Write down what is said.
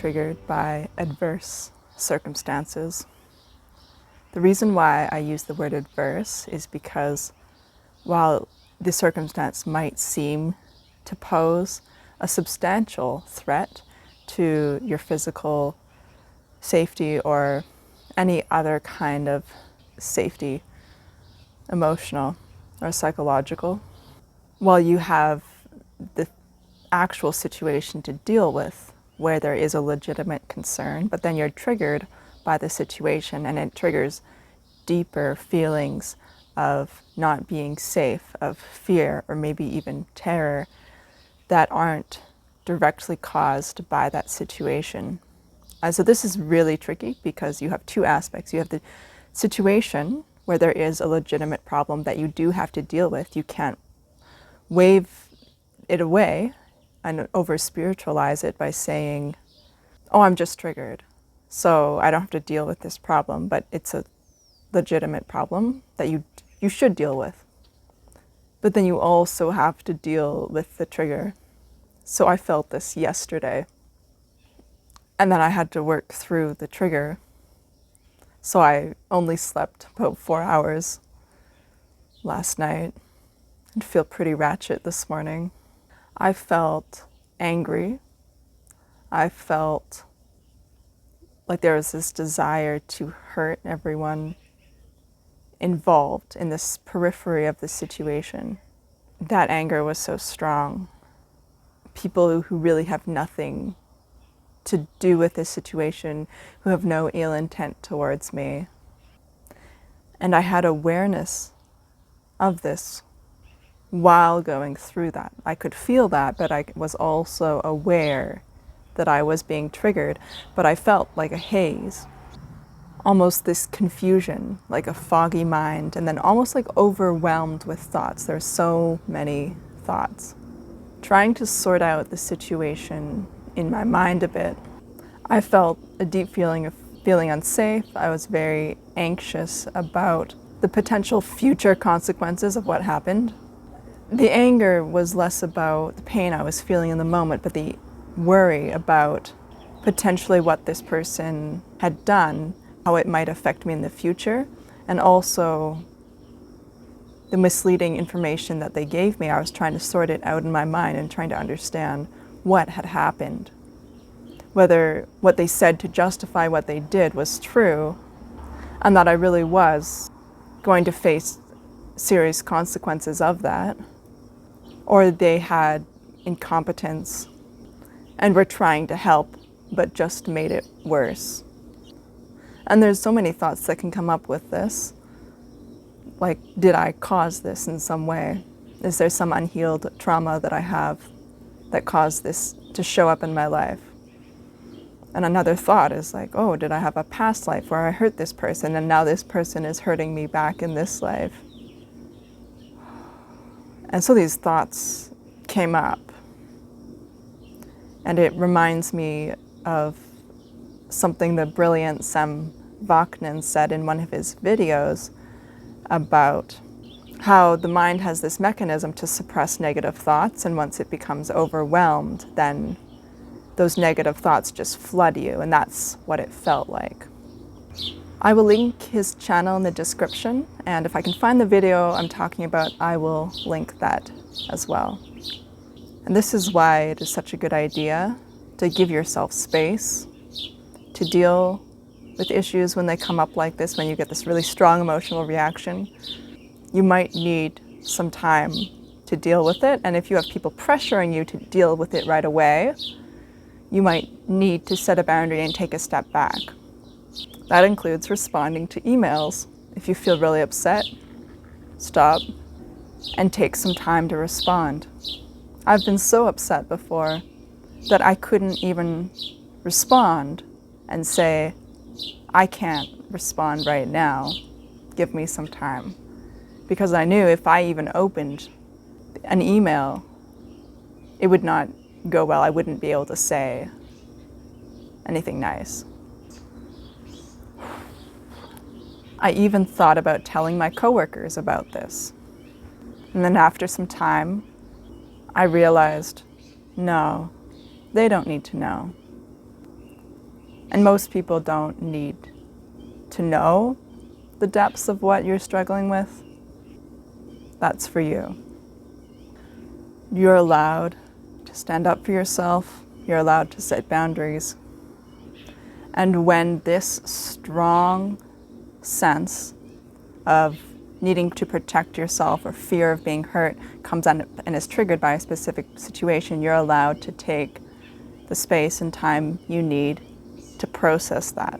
triggered by adverse circumstances. The reason why I use the word adverse is because while the circumstance might seem to pose a substantial threat to your physical safety or any other kind of safety, emotional or psychological, while you have the actual situation to deal with where there is a legitimate concern, but then you're triggered by the situation and it triggers deeper feelings of not being safe, of fear, or maybe even terror that aren't directly caused by that situation. So this is really tricky because you have two aspects. You have the situation where there is a legitimate problem that you do have to deal with. You can't wave it away and over-spiritualize it by saying, oh, I'm just triggered, so I don't have to deal with this problem, but it's a legitimate problem that you should deal with. But then you also have to deal with the trigger. So I felt this yesterday, and then I had to work through the trigger. So I only slept about 4 hours last night and feel pretty ratchet this morning. I felt angry. I felt like there was this desire to hurt everyone involved in this periphery of the situation. That anger was so strong. People who really have nothing to do with this situation, who have no ill intent towards me. And I had awareness of this while going through that. I could feel that, but I was also aware that I was being triggered, but I felt like a haze. Almost this confusion, like a foggy mind, and then almost like overwhelmed with thoughts. There are so many thoughts. Trying to sort out the situation in my mind a bit, I felt a deep feeling of feeling unsafe. I was very anxious about the potential future consequences of what happened. The anger was less about the pain I was feeling in the moment, but the worry about potentially what this person had done, how it might affect me in the future, and also the misleading information that they gave me. I was trying to sort it out in my mind and trying to understand what had happened, whether what they said to justify what they did was true, and that I really was going to face serious consequences of that, or they had incompetence and were trying to help but just made it worse. And there's so many thoughts that can come up with this. Like, did I cause this in some way? Is there some unhealed trauma that I have that caused this to show up in my life? And another thought is like, oh, did I have a past life where I hurt this person and now this person is hurting me back in this life? And so these thoughts came up. And it reminds me of something the brilliant Vaknin said in one of his videos about how the mind has this mechanism to suppress negative thoughts, and once it becomes overwhelmed, then those negative thoughts just flood you, and that's what it felt like. I will link his channel in the description, and if I can find the video I'm talking about, I will link that as well. And this is why it is such a good idea to give yourself space to deal with issues when they come up like this, when you get this really strong emotional reaction. You might need some time to deal with it, and if you have people pressuring you to deal with it right away, you might need to set a boundary and take a step back. That includes responding to emails. If you feel really upset, stop and take some time to respond. I've been so upset before that I couldn't even respond and say, I can't respond right now, give me some time. Because I knew if I even opened an email, it would not go well. I wouldn't be able to say anything nice. I even thought about telling my coworkers about this. And then after some time, I realized, no, they don't need to know. And most people don't need to know the depths of what you're struggling with. That's for you. You're allowed to stand up for yourself. You're allowed to set boundaries. And when this strong sense of needing to protect yourself or fear of being hurt comes on and is triggered by a specific situation, you're allowed to take the space and time you need to process that.